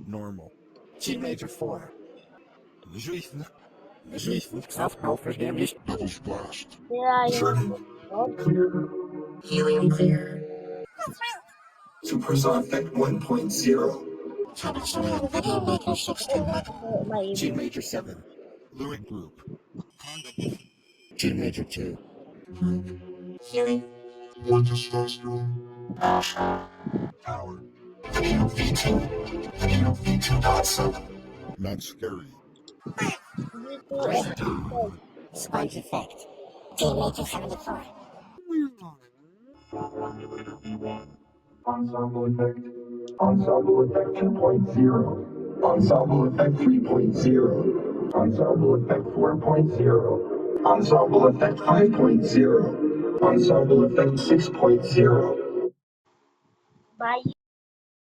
Normal. G major 4. Жизнь. Жизнь Kraftlaufverständlich. Devil's Blast. Journey. Clear. Helium clear. Supersonic effect 1.0. G major 7. Louis Group. G major 2. Healing. More testosterone. Power. Libido V2. Libido V2.7. Not scary. Sponge effect. G major 74. Formulator V1. Ensemble effect. Ensemble effect 2.0. Ensemble effect 3.0. Ensemble effect 4.0. Ensemble effect 5.0. Ensemble effect 6.0. Bye.